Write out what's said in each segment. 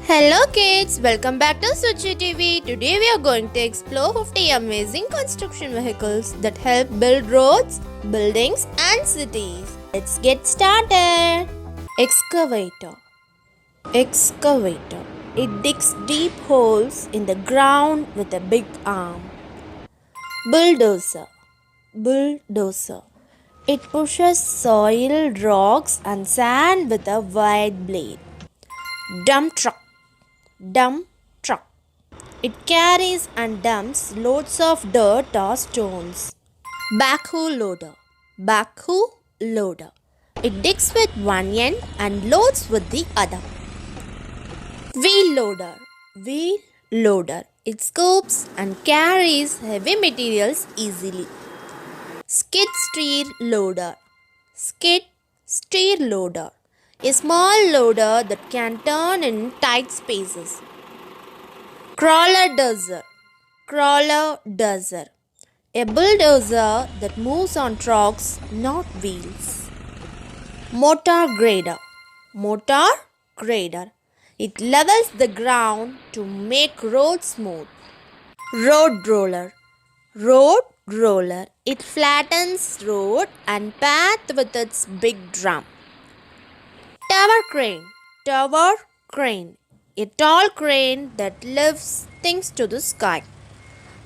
Hello kids, welcome back to Suchi TV. Today we are going to explore 50 amazing construction vehicles that help build roads, buildings and cities. Let's get started. Excavator. Excavator. It digs deep holes in the ground with a big arm. Bulldozer. Bulldozer. It pushes soil, rocks and sand with a wide blade. Dump truck. Dump truck. It carries and dumps loads of dirt or stones. Backhoe loader. Backhoe loader. It digs with one end and loads with the other. Wheel loader. Wheel loader. It scoops and carries heavy materials easily. Skid steer loader. Skid steer loader. A small loader that can turn in tight spaces. Crawler dozer. Crawler dozer. A bulldozer that moves on trucks, not wheels. Motor grader. Motor grader. It levels the ground to make roads smooth. Road roller. Road roller. It flattens road and path with its big drum. Tower crane. Tower crane. A tall crane that lifts things to the sky.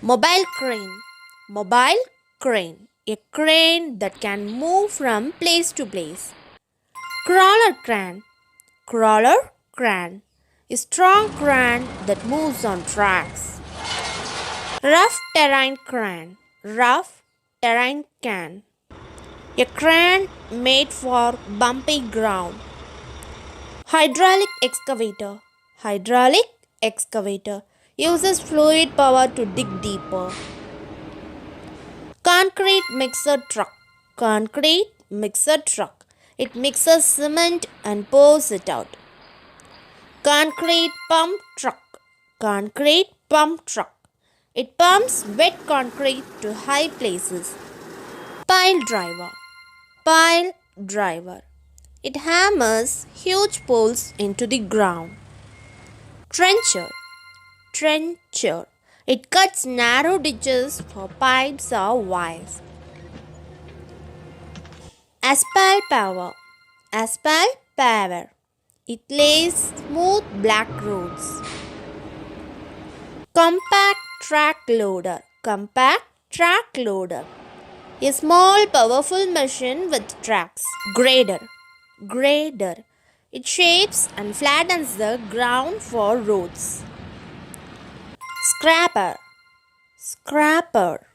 Mobile crane. Mobile crane. A crane that can move from place to place. Crawler crane. Crawler crane. A strong crane that moves on tracks. Rough terrain crane. Rough terrain crane. A crane made for bumpy ground. Hydraulic excavator. Hydraulic excavator uses fluid power to dig deeper. Concrete mixer truck. Concrete mixer truck. It mixes cement and pours it out. Concrete pump truck. Concrete pump truck. It pumps wet concrete to high places. Pile driver. Pile driver. It hammers huge poles into the ground. Trencher. Trencher. It cuts narrow ditches for pipes or wires. Asphalt paver. Asphalt paver. It lays smooth black roads. Compact track loader. Compact track loader. A small powerful machine with tracks. Grader. Grader. It shapes and flattens the ground for roads. Scraper. Scraper.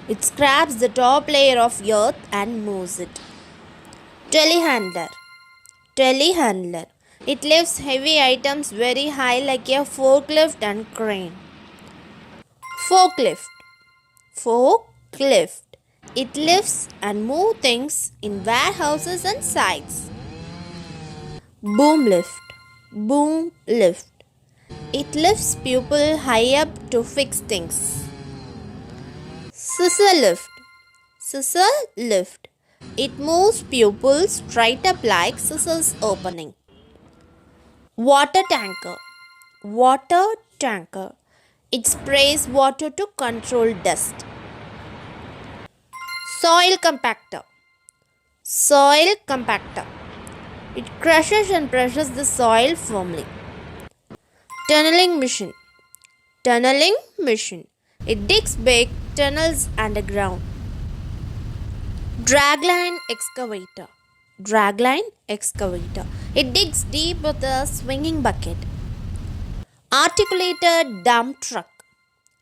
It scraps the top layer of earth and moves it. Telehandler. Telehandler. It lifts heavy items very high like a forklift and crane. Forklift. Forklift. It lifts and moves things in warehouses and sites. Boom lift. Boom lift. It lifts people high up to fix things. Scissor lift. Scissor lift. It moves people straight up like scissors opening. Water tanker. Water tanker. It sprays water to control dust. Soil compactor. Soil compactor. It crushes and presses the soil firmly. Tunneling machine. Tunneling machine. It digs big tunnels underground. Dragline excavator. Dragline excavator. It digs deep with a swinging bucket. Articulated dump truck.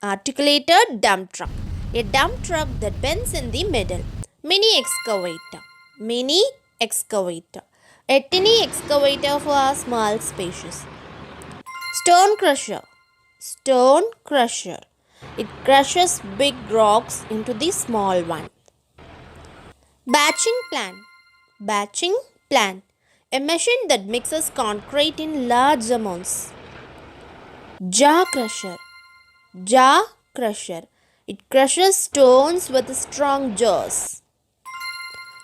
Articulated dump truck. A dump truck that bends in the middle. Mini excavator. Mini excavator. A tiny excavator for small spaces. Stone crusher. Stone crusher. It crushes big rocks into the small ones. Batching plant. Batching plant. A machine that mixes concrete in large amounts. Jaw crusher. Jaw crusher. It crushes stones with strong jaws.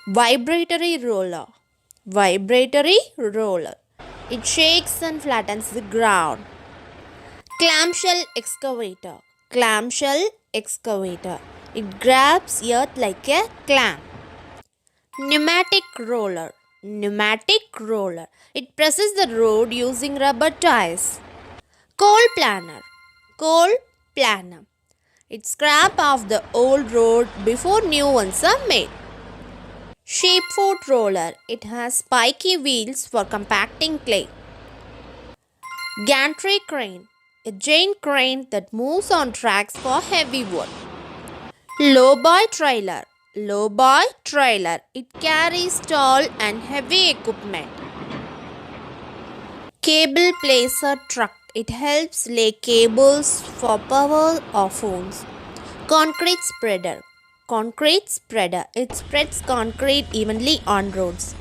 Vibratory roller. Vibratory roller. It shakes and flattens the ground. Clamshell excavator. Clamshell excavator. It grabs earth like a clam. Pneumatic roller. Pneumatic roller. It presses the road using rubber tires. Coal planner. Coal planner. It scraps off the old road before new ones are made. Sheepfoot roller. It has spiky wheels for compacting clay. Gantry crane. A giant crane that moves on tracks for heavy wood. Lowboy trailer. Lowboy trailer. It carries tall and heavy equipment. Cable placer truck. It helps lay cables for power or phones. Concrete spreader. Concrete spreader. It spreads concrete evenly on roads.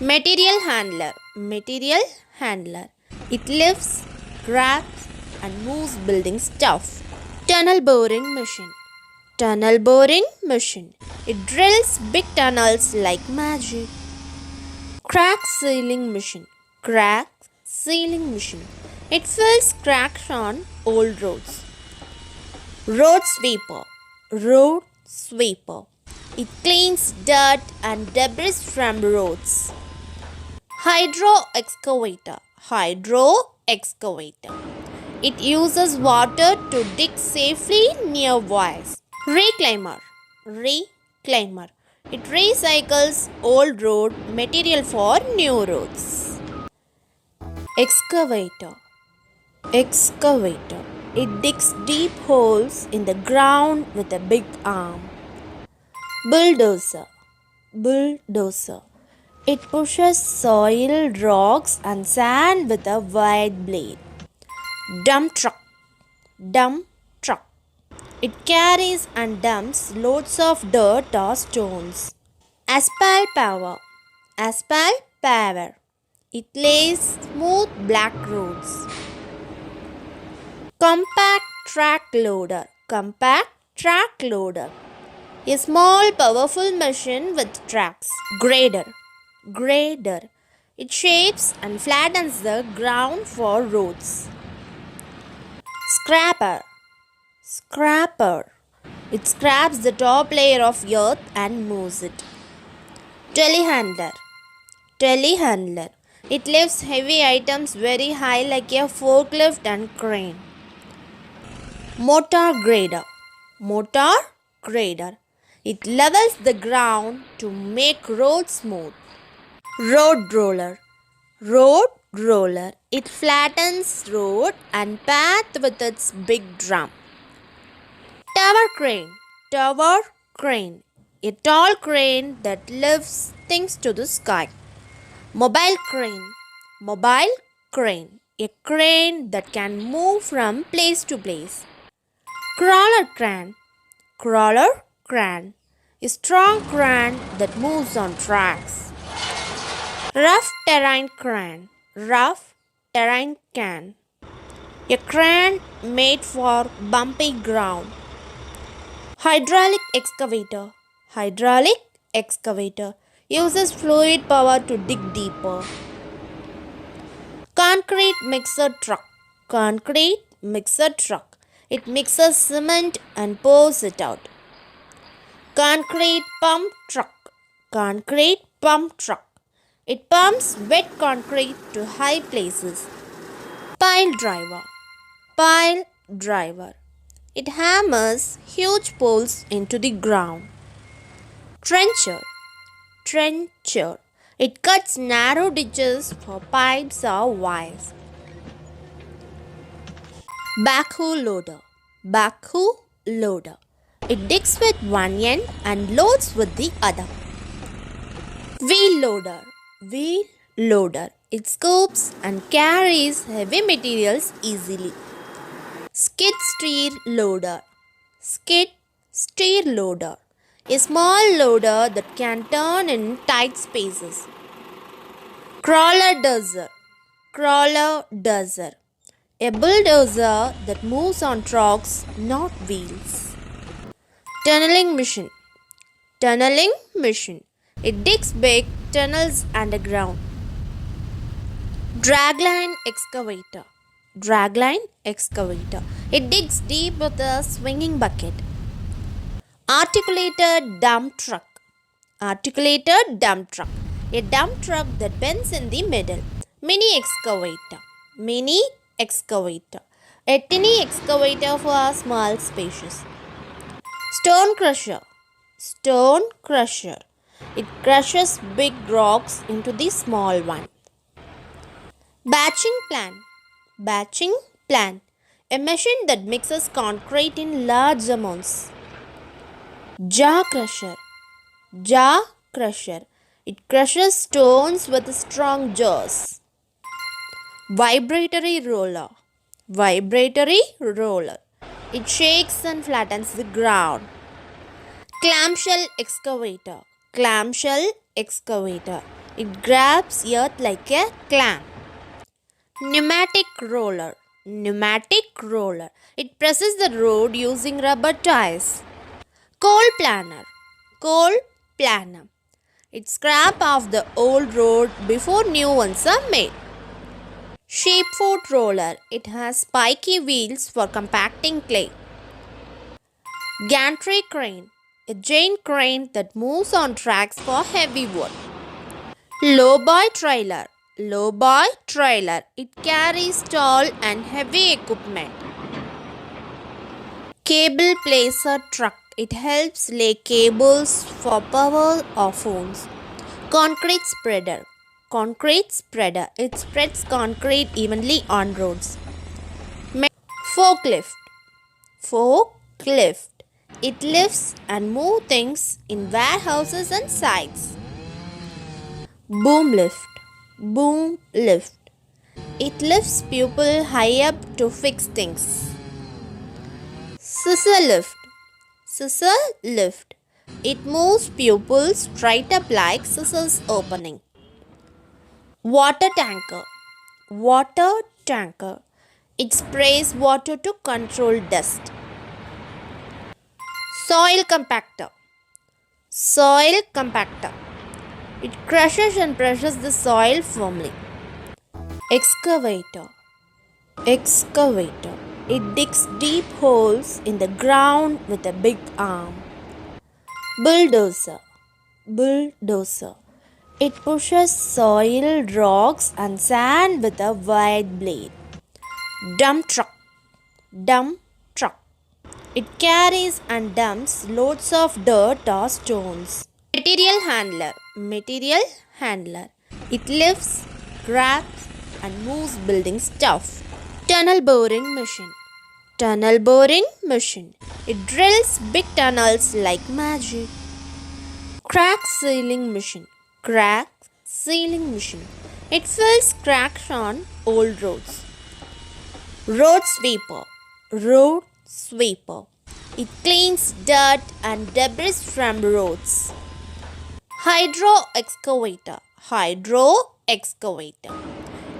Material handler. Material handler. It lifts, grabs, and moves building stuff. Tunnel boring machine. Tunnel boring machine. It drills big tunnels like magic. Crack sealing machine. Crack sealing machine. It fills cracks on old roads. Road sweeper. Road sweeper. It cleans dirt and debris from roads. Hydro excavator. Hydro excavator. It uses water to dig safely near wires. Reclaimer. Reclaimer. It recycles old road material for new roads. Excavator. Excavator. It digs deep holes in the ground with a big arm. Bulldozer. Bulldozer. It pushes soil, rocks, and sand with a wide blade. Dump truck. Dump truck. It carries and dumps loads of dirt or stones. Asphalt power. Asphalt power. It lays smooth black roads. Compact track loader. Compact track loader. A small powerful machine with tracks. Grader. Grader. It shapes and flattens the ground for roads. Scraper. Scraper. It scraps the top layer of earth and moves it. Telehandler. Telehandler. It lifts heavy items very high like a forklift and crane. Motor grader. Motor grader. It levels the ground to make roads smooth. Road roller. Road roller. It flattens road and path with its big drum. Tower crane. Tower crane. A tall crane that lifts things to the sky. Mobile crane. Mobile crane. A crane that can move from place to place. Crawler crane. Crawler crane. A strong crane that moves on tracks. Rough terrain crane. Rough terrain crane. A crane made for bumpy ground. Hydraulic excavator. Hydraulic excavator uses fluid power to dig deeper. Concrete mixer truck. Concrete mixer truck. It mixes cement and pours it out. Concrete pump truck. Concrete pump truck. It pumps wet concrete to high places. Pile driver. Pile driver. It hammers huge poles into the ground. Trencher. Trencher. It cuts narrow ditches for pipes or wires. Backhoe loader. Backhoe loader. It digs with one end and loads with the other. Wheel loader. Wheel loader. It scoops and carries heavy materials easily. Skid steer loader. Skid steer loader. A small loader that can turn in tight spaces. Crawler dozer. Crawler dozer. A bulldozer that moves on tracks, not wheels. Tunneling machine. Tunneling machine. It digs big tunnels underground. Dragline excavator. Dragline excavator. It digs deep with a swinging bucket. Articulated dump truck. Articulated dump truck. A dump truck that bends in the middle. Mini excavator. Mini excavator. A tiny excavator for small spaces. Stone crusher. Stone crusher. It crushes big rocks into the small one. Batching plant. Batching plant. A machine that mixes concrete in large amounts. Jaw crusher. Jaw crusher. It crushes stones with strong jaws. Vibratory roller. Vibratory roller. It shakes and flattens the ground. Clamshell excavator. Clamshell excavator. It grabs earth like a clam. Pneumatic roller. Pneumatic roller. It presses the road using rubber tires. Coal planner. Coal planner. It scraps off the old road before new ones are made. Sheepfoot roller. It has spiky wheels for compacting clay. Gantry crane. A giant crane that moves on tracks for heavy wood. Lowboy trailer. Lowboy trailer. It carries tall and heavy equipment. Cable placer truck. It helps lay cables for power or phones. Concrete spreader. Concrete spreader. It spreads concrete evenly on roads. Forklift. Forklift. It lifts and moves things in warehouses and sites. Boom lift. Boom lift. It lifts people high up to fix things. Scissor lift. Scissor lift. It moves pupils straight up like scissors opening. Water tanker. Water tanker. It sprays water to control dust. Soil compactor. Soil compactor. It crushes and presses the soil firmly. Excavator. Excavator. It digs deep holes in the ground with a big arm. Bulldozer. Bulldozer. It pushes soil, rocks, and sand with a wide blade. Dump truck. Dump truck. It carries and dumps loads of dirt or stones. Material handler. Material handler. It lifts, grabs, and moves building stuff. Tunnel boring machine. Tunnel boring machine. It drills big tunnels like magic. Crack sealing machine. Crack sealing machine. It fills cracks on old roads. Road sweeper. Road sweeper. It cleans dirt and debris from roads. Hydro excavator. Hydro excavator.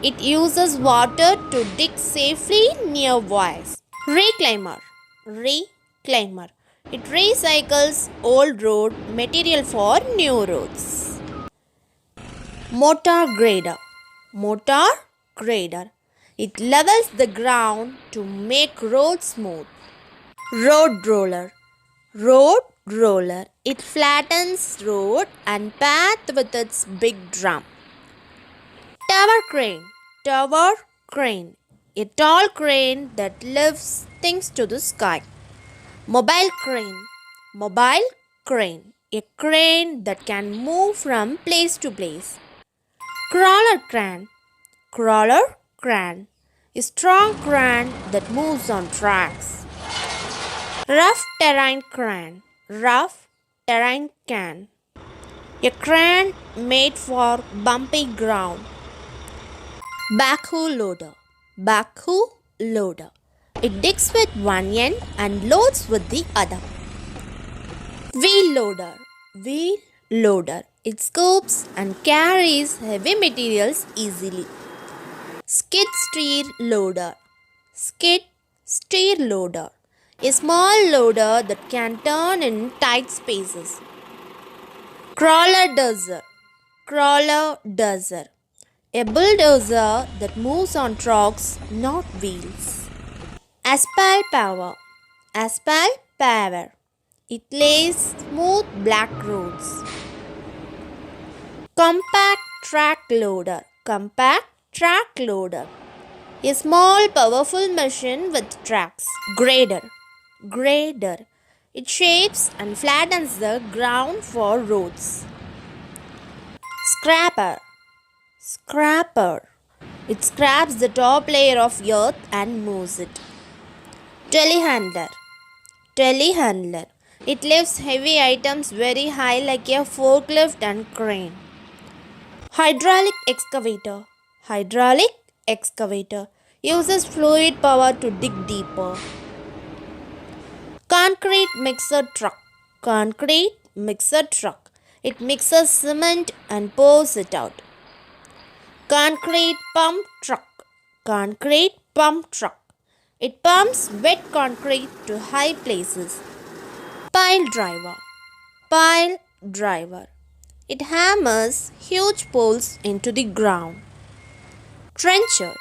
It uses water to dig safely near wires. Reclaimer. Reclaimer. It recycles old road material for new roads. Motor grader. Motor grader. It levels the ground to make roads smooth. Road roller. Road roller. It flattens road and path with its big drum. Tower crane. Tower crane. A tall crane that lifts things to the sky. Mobile crane. Mobile crane. A crane that can move from place to place. Crawler crane. Crawler crane. A strong crane that moves on tracks. Rough terrain crane. Rough terrain crane. A crane made for bumpy ground. Backhoe loader. Backhoe loader. It digs with one end and loads with the other. Wheel loader. Wheel loader. It scoops and carries heavy materials easily. Skid steer loader. Skid steer loader. A small loader that can turn in tight spaces. Crawler dozer. Crawler dozer. A bulldozer that moves on tracks, not wheels. Asphalt power. Asphalt power. It lays smooth black roads. Compact track loader. Compact track loader. A small powerful machine with tracks. Grader. Grader. It shapes and flattens the ground for roads. Scraper. Scraper. It scraps the top layer of earth and moves it. Telehandler. Telehandler. It lifts heavy items very high like a forklift and crane. Hydraulic excavator. Hydraulic excavator uses fluid power to dig deeper. Concrete mixer truck. Concrete mixer truck. It mixes cement and pours it out. Concrete pump truck. Concrete pump truck. It pumps wet concrete to high places. Pile driver. Pile driver. It hammers huge poles into the ground. Trencher.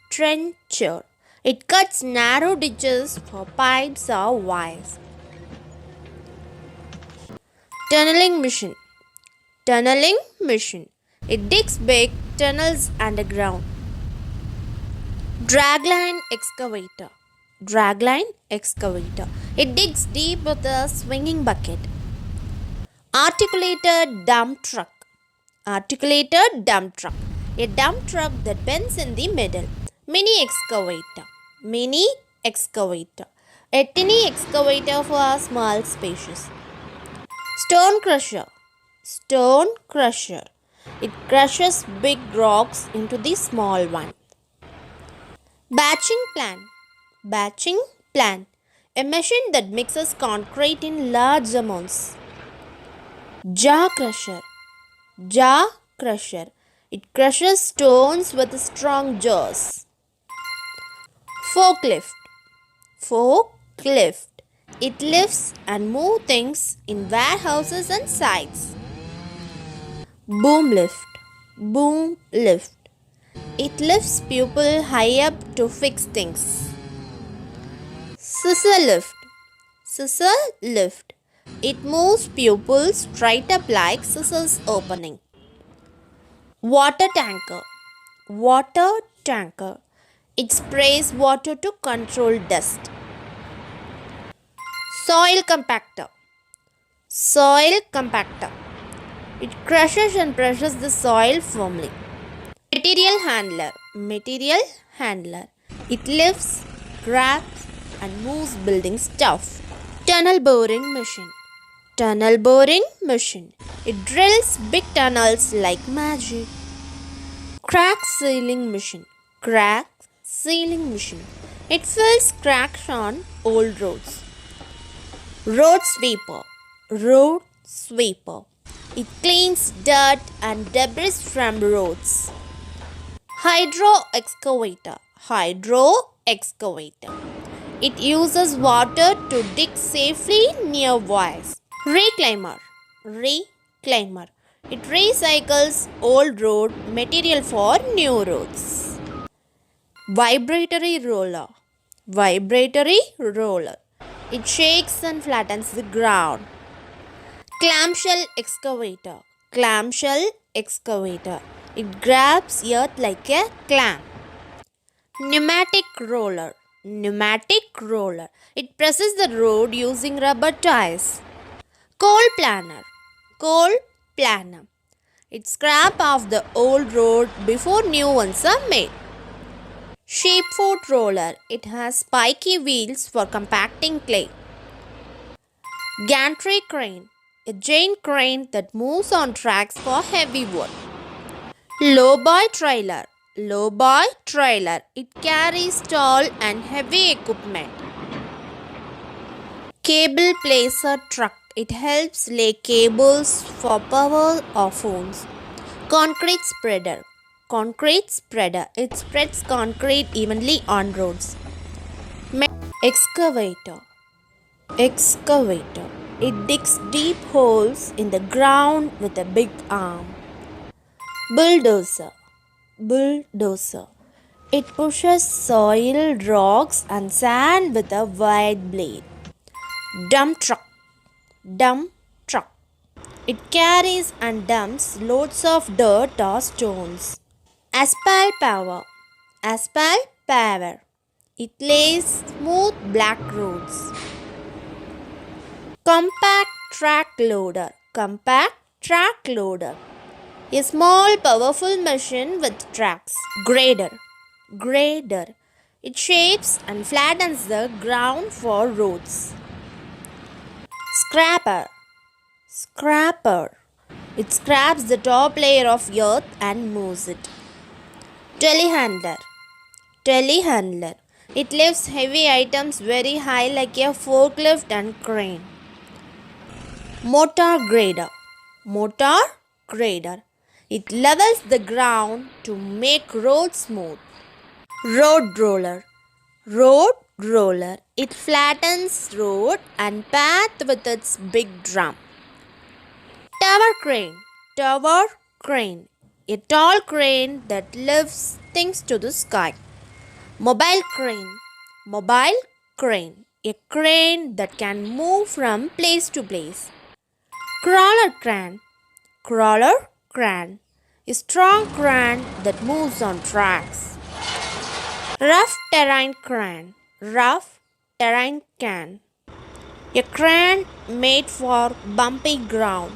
Trencher. It cuts narrow ditches for pipes or wires. Tunneling machine. Tunneling machine. It digs big tunnels underground. Dragline excavator. Dragline excavator. It digs deep with a swinging bucket. Articulated dump truck. Articulated dump truck. A dump truck that bends in the middle. Mini excavator. Mini excavator. A tiny excavator for small spaces. Stone crusher. Stone crusher. It crushes big rocks into the small one. Batching plant. Batching plant. A machine that mixes concrete in large amounts. Jaw crusher. Jaw crusher. It crushes stones with strong jaws. Forklift. Forklift. It lifts and moves things in warehouses and sites. Boom lift. Boom lift. It lifts people high up to fix things. Scissor lift. Scissor lift. It moves pupils straight up like scissors opening. Water tanker. Water tanker. It sprays water to control dust. Soil compactor. Soil compactor. It crushes and presses the soil firmly. Material handler. Material handler. It lifts, grabs and moves building stuff. Tunnel boring machine. Tunnel boring machine. It drills big tunnels like magic. Crack sealing machine. Crack sealing machine. It fills cracks on old roads. Road sweeper. Road sweeper. It cleans dirt and debris from roads. Hydro excavator. Hydro excavator. It uses water to dig safely near wires. Reclaimer. Reclaimer. It recycles old road material for new roads. Vibratory roller. Vibratory roller. It shakes and flattens the ground. Clamshell excavator. Clamshell excavator. It grabs earth like a clam. Pneumatic roller. Pneumatic roller. It presses the road using rubber tires. Coal planner. Coal planner. It scraps off the old road before new ones are made. Sheepfoot roller. It has spiky wheels for compacting clay. Gantry crane. A giant crane that moves on tracks for heavy wood. Lowboy trailer. Lowboy trailer. It carries tall and heavy equipment. Cable placer truck. It helps lay cables for power or phones. Concrete spreader. Concrete spreader. It spreads concrete evenly on roads. Excavator. Excavator. It digs deep holes in the ground with a big arm. Bulldozer. bulldozer. It pushes soil, rocks, and sand with a wide blade. Dump truck. Dump truck. It carries and dumps loads of dirt or stones. Asphalt power. Asphalt power. It lays smooth black roads. Compact track loader. Compact track loader. A small powerful machine with tracks. Grader. Grader. It shapes and flattens the ground for roads. Scraper. Scraper. It scraps the top layer of earth and moves it. Telehandler. Telehandler. It lifts heavy items very high like a forklift and crane. Motor grader. Motor grader. It levels the ground to make roads smooth. Road roller. Road roller. It flattens road and path with its big drum. Tower crane. Tower crane. A tall crane that lifts things to the sky. Mobile crane. Mobile crane. A crane that can move from place to place. Crawler crane. Crawler crane. A strong crane that moves on tracks. Rough terrain crane. Rough terrain crane. A crane made for bumpy ground.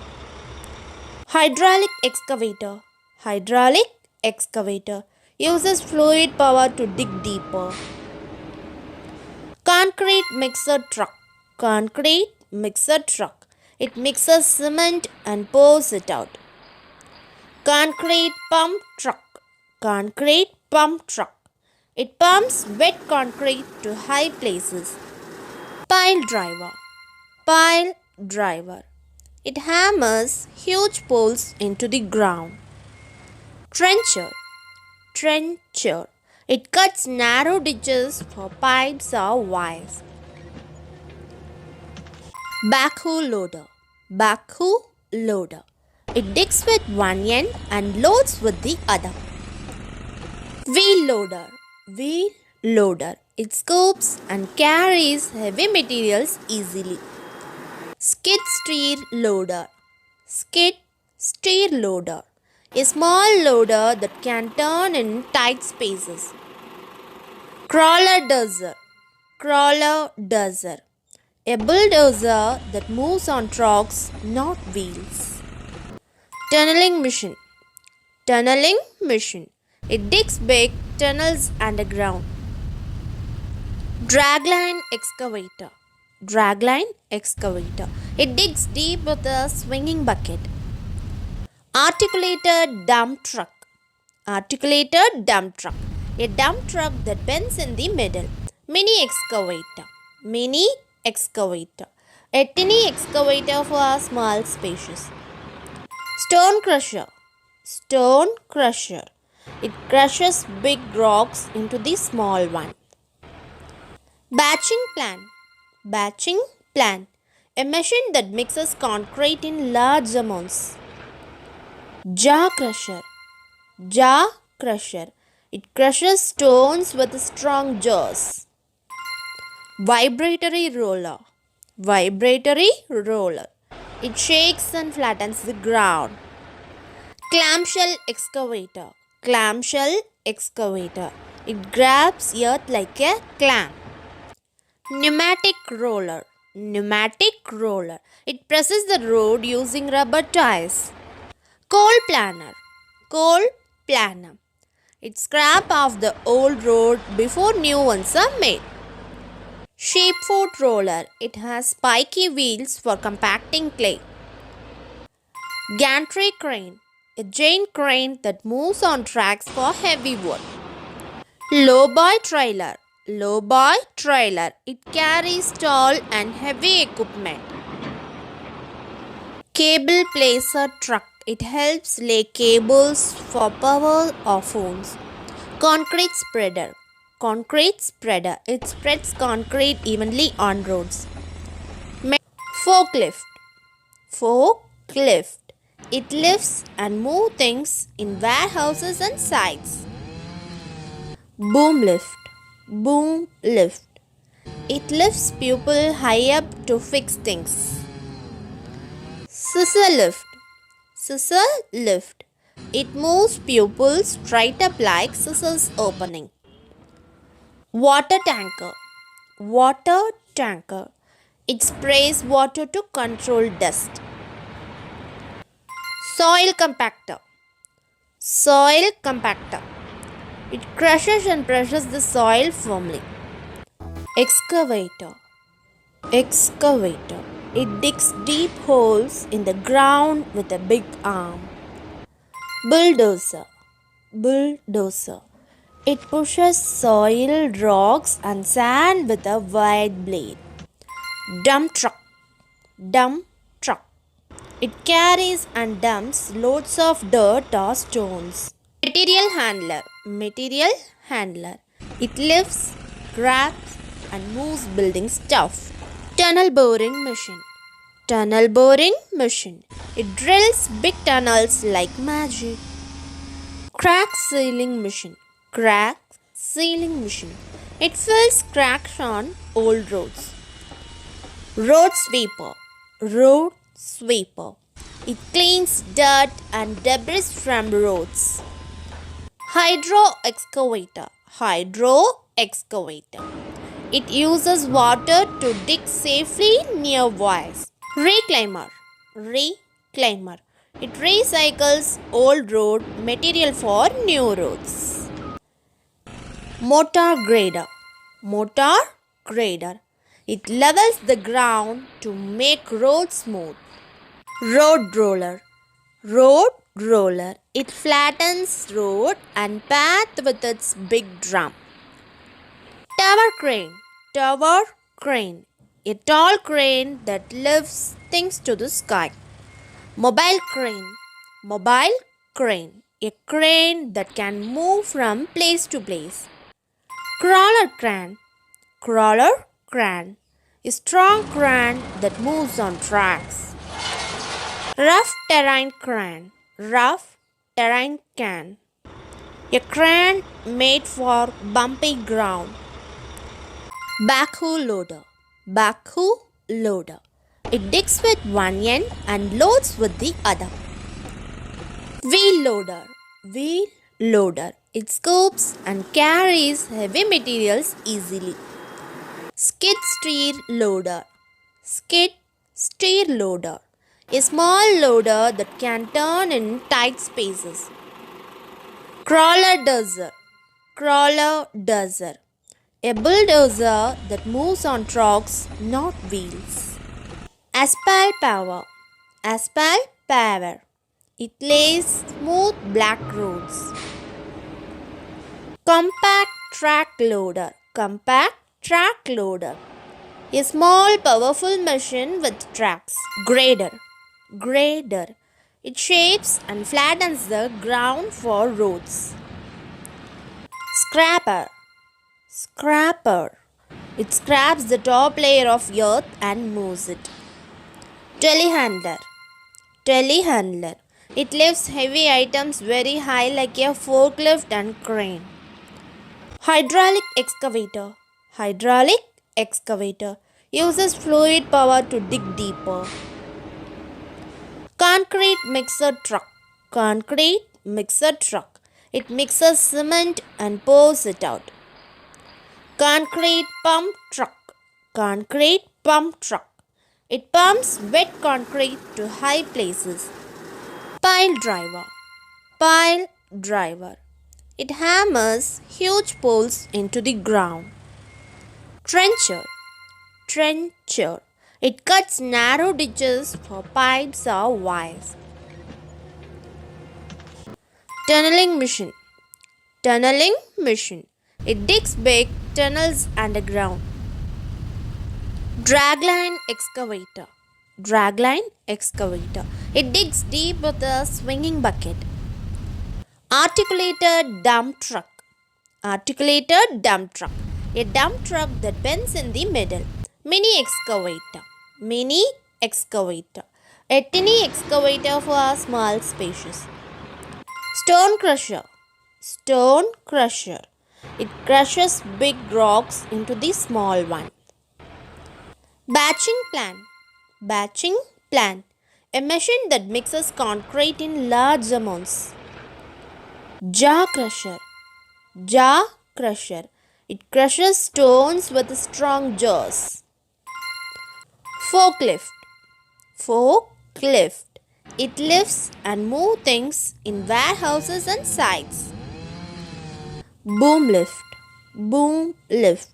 Hydraulic excavator. Hydraulic excavator uses fluid power to dig deeper. Concrete mixer truck. Concrete mixer truck. It mixes cement and pours it out. Concrete pump truck. Concrete pump truck. It pumps wet concrete to high places. Pile driver. Pile driver. It hammers huge poles into the ground. Trencher. Trencher. It cuts narrow ditches for pipes or wires. Backhoe loader. Backhoe loader. It digs with one end and loads with the other. Wheel loader. Wheel loader. It scoops and carries heavy materials easily. Skid steer loader. Skid steer loader. A small loader that can turn in tight spaces. Crawler dozer. Crawler dozer. A bulldozer that moves on tracks, not wheels. Tunneling machine. Tunneling machine. It digs big tunnels underground. Dragline excavator. Dragline excavator. It digs deep with a swinging bucket. Articulated dump truck. Articulated dump truck. A dump truck that bends in the middle. Mini excavator. Mini excavator. A tiny excavator for small spaces. Stone crusher. Stone crusher. It crushes big rocks into the small one. Batching plant. Batching plant. A machine that mixes concrete in large amounts. Jaw crusher. Jaw crusher. It crushes stones with strong jaws. Vibratory roller. Vibratory roller. It shakes and flattens the ground. Clamshell excavator. Clamshell excavator. It grabs earth like a clam. Pneumatic roller. Pneumatic roller. It presses the road using rubber tires. Coal planner. Coal planner. It scraps off the old road before new ones are made. Sheepfoot roller. It has spiky wheels for compacting clay. Gantry crane. A giant crane that moves on tracks for heavy wood. Lowboy trailer. Lowboy trailer. It carries tall and heavy equipment. Cable placer truck. It helps lay cables for power or phones. Concrete spreader. Concrete spreader. It spreads concrete evenly on roads. Forklift. Forklift. It lifts and moves things in warehouses and sites. Boom lift. Boom lift. It lifts people high up to fix things. Scissor lift. Scissor lift. It moves pupils straight up like scissors opening. Water tanker. Water tanker. It sprays water to control dust. Soil compactor. Soil compactor. It crushes and presses the soil firmly. Excavator. Excavator. It digs deep holes in the ground with a big arm. Bulldozer. Bulldozer. It pushes soil, rocks, and sand with a wide blade. Dump truck. Dump truck. It carries and dumps loads of dirt or stones. Material handler. Material handler. It lifts, grabs, and moves building stuff. Tunnel boring machine. Tunnel boring machine. It drills big tunnels like magic. Crack sealing machine. Crack sealing machine. It fills cracks on old roads. Road sweeper. Road sweeper. It cleans dirt and debris from roads. Hydro excavator. Hydro excavator. It uses water to dig safely near wires. Reclaimer. Reclaimer. It recycles old road material for new roads. Motor grader. Motor grader. It levels the ground to make roads smooth. Road roller. Road roller. It flattens road and path with its big drum. Tower crane. Tower crane. A tall crane that lifts things to the sky. Mobile crane. Mobile crane. A crane that can move from place to place. Crawler crane. Crawler crane. A strong crane that moves on tracks. Rough terrain crane. Rough terrain crane. A crane made for bumpy ground. Backhoe loader. Backhoe loader. It digs with one end and loads with the other. Wheel loader. Wheel loader. It scoops and carries heavy materials easily. Skid steer loader. Skid steer loader. A small loader that can turn in tight spaces. Crawler dozer. Crawler dozer. A bulldozer that moves on tracks, not wheels. Asphalt power. Asphalt power. It lays smooth black roads. Compact track loader. Compact track loader. A small powerful machine with tracks. Grader. Grader. It shapes and flattens the ground for roads. Scraper. Scraper. It scraps the top layer of earth and moves it. Telehandler. Telehandler. It lifts heavy items very high like a forklift and crane. Hydraulic excavator. Hydraulic excavator uses fluid power to dig deeper. Concrete mixer truck. Concrete mixer truck. It mixes cement and pours it out. Concrete pump truck. Concrete pump truck. It pumps wet concrete to high places. Pile driver. Pile driver. It hammers huge poles into the ground. Trencher. Trencher. It cuts narrow ditches for pipes or wires. Tunneling machine. Tunneling machine. It digs big tunnels underground. Dragline excavator. Dragline excavator. It digs deep with a swinging bucket. Articulated dump truck. Articulated dump truck. A dump truck that bends in the middle. Mini excavator. Mini excavator. A tiny excavator for small spaces. Stone crusher. Stone crusher. It crushes big rocks into the small one. Batching plant. Batching plant. A machine that mixes concrete in large amounts. Jaw crusher. Jaw crusher. It crushes stones with strong jaws. Forklift. Forklift. It lifts and moves things in warehouses and sites. Boom lift. Boom lift.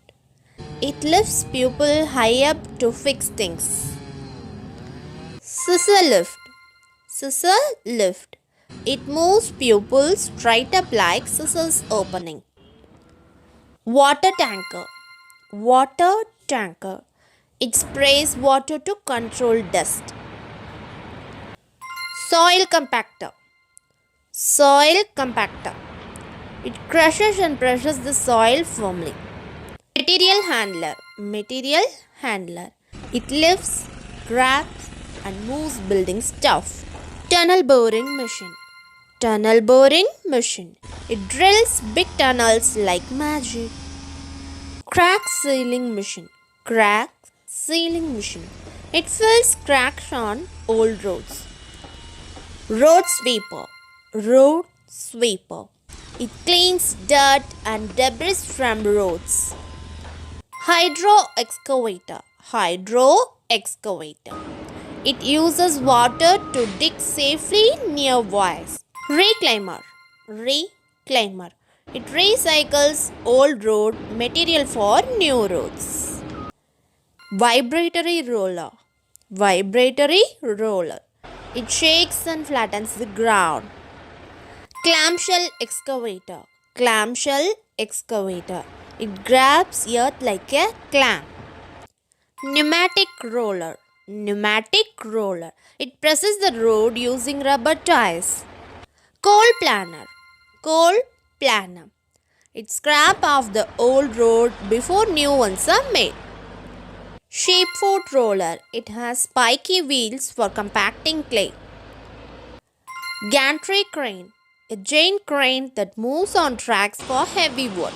It lifts people high up to fix things. Scissor lift. Scissor lift. It moves pupils straight up like scissors opening. Water tanker. Water tanker. It sprays water to control dust. Soil compactor. Soil compactor. It crushes and presses the soil firmly. Material handler. Material handler. It lifts, grabs and moves building stuff. Tunnel boring machine. Tunnel boring machine. It drills big tunnels like magic. Crack sealing machine. Crack sealing machine. It fills cracks on old roads. Road sweeper. Road sweeper. It cleans dirt and debris from roads. Hydro excavator. Hydro excavator. It uses water to dig safely near wires. Reclaimer. Reclaimer. It recycles old road material for new roads. Vibratory roller. Vibratory roller. It shakes and flattens the ground. Clamshell excavator. Clamshell excavator. It grabs earth like a clam. Pneumatic roller. Pneumatic roller. It presses the road using rubber tires. Coal planner. Coal planner. It scraps off the old road before new ones are made. Sheepfoot roller. It has spiky wheels for compacting clay. Gantry crane. A giant crane that moves on tracks for heavy wood.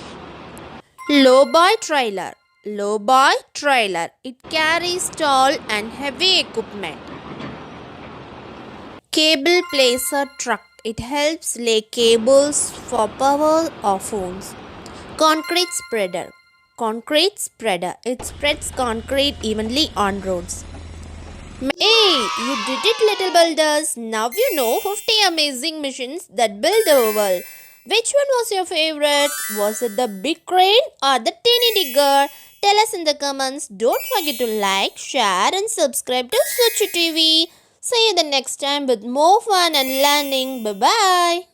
Lowboy trailer. Lowboy trailer. It carries tall and heavy equipment. Cable placer truck. It helps lay cables for power or phones. Concrete spreader. Concrete spreader. It spreads concrete evenly on roads. Hey, you did it, little builders. Now you know 50 amazing machines that build our world. Which one was your favorite? Was it the big crane or the teeny digger? Tell us in the comments. Don't forget to like, share and subscribe to Suchi TV. See you the next time with more fun and learning. Bye-bye.